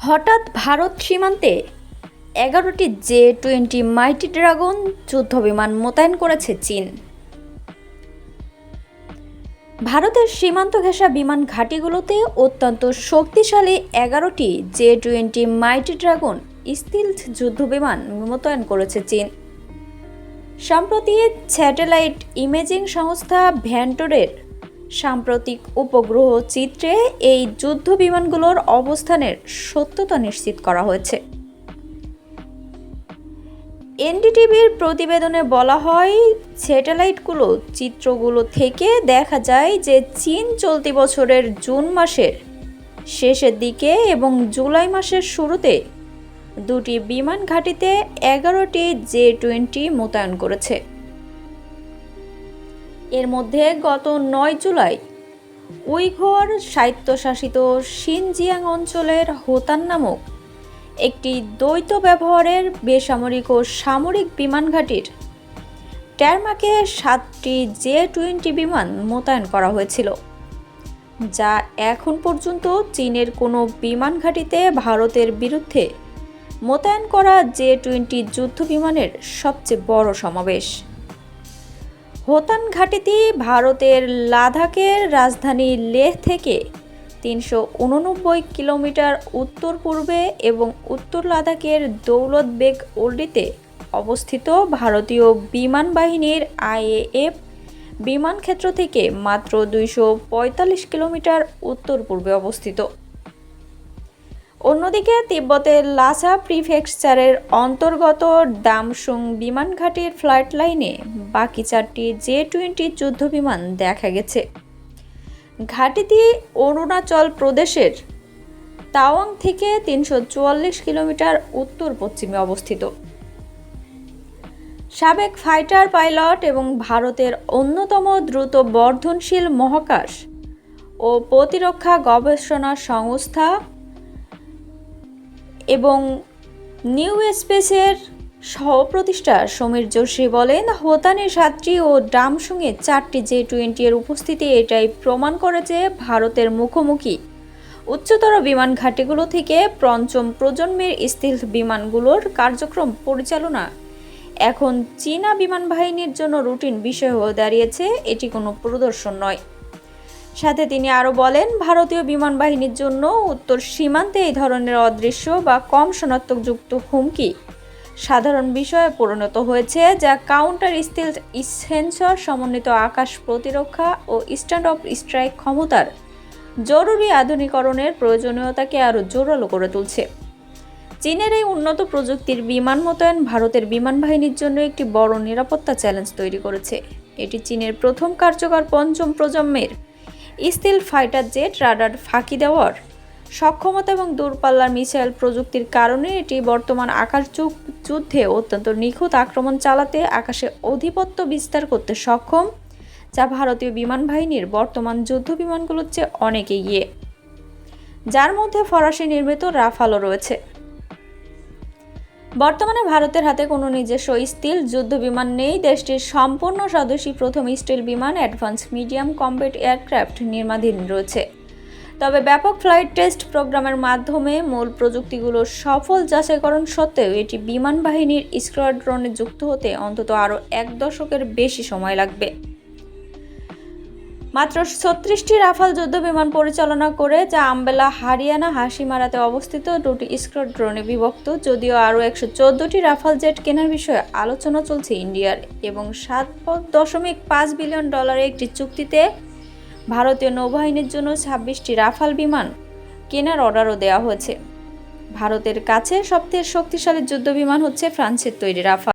হঠাৎ ভারত সীমান্তে ১১টি জে-20 মাইটি ড্রাগন যুদ্ধবিমান মোতায়েন করেছে চীন। ভারতের সীমান্ত ঘেঁষা বিমান ঘাঁটিগুলোতে অত্যন্ত শক্তিশালী ১১টি জে-20 মাইটি ড্রাগন স্টিলথ যুদ্ধবিমান মোতায়েন করেছে চীন। সম্প্রতি স্যাটেলাইট ইমেজিং সংস্থা ভ্যান্টোরের সাম্প্রতিক উপগ্রহ চিত্রে এই যুদ্ধ বিমানগুলোর অবস্থানের সত্যতা নিশ্চিত করা হয়েছে। এনডিটিভির প্রতিবেদনে বলা হয়, চিত্রগুলো থেকে দেখা যায় যে চীন চলতি বছরের জুন মাসের শেষের দিকে এবং জুলাই মাসের শুরুতে দুটি বিমান ঘাঁটিতে ১১টি জে-20 মোতায়েন করেছে। এর মধ্যে গত ৯ জুলাই উইঘুর স্বায়ত্তশাসিত শিনজিয়াং অঞ্চলের হোতান নামক একটি দ্বৈত ব্যবহারের বেসামরিক ও সামরিক বিমান ঘাঁটির ট্যারমাকে ৭টি জে-20 বিমান মোতায়েন করা হয়েছিল, যা এখন পর্যন্ত চীনের কোনো বিমান ঘাঁটিতে ভারতের বিরুদ্ধে মোতায়েন করা জে-20 যুদ্ধ বিমানের সবচেয়ে বড় সমাবেশ। হোতান ঘাঁটিটি ভারতের লাদাখের রাজধানী লেহ থেকে ৩৮৯ কিলোমিটার উত্তর পূর্বে এবং উত্তর লাদাখের দৌলত বেগ ওল্ডিতে অবস্থিত ভারতীয় বিমান বাহিনীর আইএএফ বিমান ক্ষেত্র থেকে মাত্র ২৪৫ কিলোমিটার উত্তর পূর্বে অবস্থিত। অন্যদিকে তিব্বতের লাসা প্রিফেকচারের অন্তর্গত দামসুং বিমান ঘাঁটির ফ্লাইট লাইনে বাকি ৪টি জে-20 যুদ্ধ বিমান দেখা গেছে। ঘাঁটিটি অরুণাচল প্রদেশের তাওয়াং থেকে ৩৪৪ কিলোমিটার উত্তর পশ্চিমে অবস্থিত। সাবেক ফাইটার পাইলট এবং ভারতের অন্যতম দ্রুত বর্ধনশীল মহাকাশ ও প্রতিরক্ষা গবেষণা সংস্থা এবং নিউ স্পেসের সহ-প্রতিষ্ঠা সমীর যোশী বলেন, হোতানে ৭টি ও ডামসুংয়ে ৪টি জে-20 এর উপস্থিতি এটাই প্রমাণ করে যে ভারতের মুখোমুখি উচ্চতর বিমান ঘাঁটিগুলো থেকে পঞ্চম প্রজন্মের স্টিলথ বিমানগুলোর কার্যক্রম পরিচালনা এখন চীনা বিমান বাহিনীর জন্য রুটিন বিষয় হয়ে দাঁড়িয়েছে, এটি কোনো প্রদর্শন নয়। সাথে তিনি আরও বলেন, ভারতীয় বিমান বাহিনীর জন্য উত্তর সীমান্তে এই ধরনের অদৃশ্য বা কম শনাক্তযুক্ত হুমকি সাধারণ বিষয়ে পরিণত হয়েছে, যা কাউন্টার স্টিলথ সেন্সর সমন্বিত আকাশ প্রতিরক্ষা ও স্ট্যান্ড অফ স্ট্রাইক ক্ষমতার জরুরি আধুনিকরণের প্রয়োজনীয়তাকে আরও জোরালো করে তুলছে। চীনের এই উন্নত প্রযুক্তির বিমান মোতায়েন ভারতের বিমান বাহিনীর জন্য একটি বড় নিরাপত্তা চ্যালেঞ্জ তৈরি করেছে। এটি চীনের প্রথম কার্যকর পঞ্চম প্রজন্মের স্টিলথ ফাইটার জেট রাডার ফাঁকি দেওয়ার সক্ষমতা এবং দূরপাল্লার মিসাইল প্রযুক্তির কারণে এটি বর্তমান আকাশ যুদ্ধে অত্যন্ত নিখুঁত আক্রমণ চালাতে আকাশে আধিপত্য বিস্তার করতে সক্ষম, যা ভারতীয় বিমান বাহিনীর বর্তমান যুদ্ধ বিমানগুলোর চেয়ে অনেক এগিয়ে, যার মধ্যে ফরাসি নির্মিত রাফালও রয়েছে। বর্তমানে ভারতের হাতে কোনো নিজস্ব স্টিলথ যুদ্ধ বিমান নেই। দেশটির সম্পূর্ণ স্বদেশী প্রথম স্টিলথ বিমান অ্যাডভান্স মিডিয়াম কমব্যাট এয়ারক্রাফট নির্মাণাধীন রয়েছে। তবে ব্যাপক ফ্লাইট টেস্ট প্রোগ্রামের মাধ্যমে মূল প্রযুক্তিগুলোর সফল যাচাইকরণ সত্ত্বেও এটি বিমান বাহিনীর স্কোয়াড্রনে যুক্ত হতে অন্তত আরও ১ দশকের বেশি সময় লাগবে। মাত্র ৩৬টি রাফাল যুদ্ধ বিমান পরিচালনা করে, যা আম্বেলা হারিয়ানা হাসিমারাতে অবস্থিত 2টি স্কোয়াড্রনে বিভক্ত। যদিও আরও ১১৪টি রাফাল জেট কেনার বিষয়ে আলোচনা চলছে ইন্ডিয়ার এবং $৭.৫ বিলিয়ন একটি চুক্তিতে ভারতীয় নৌবাহিনীর জন্য ২৬টি রাফাল বিমান কেনার অর্ডারও দেওয়া হয়েছে। ভারতের কাছে সবচেয়ে শক্তিশালী যুদ্ধ বিমান হচ্ছে ফ্রান্সের তৈরি রাফাল।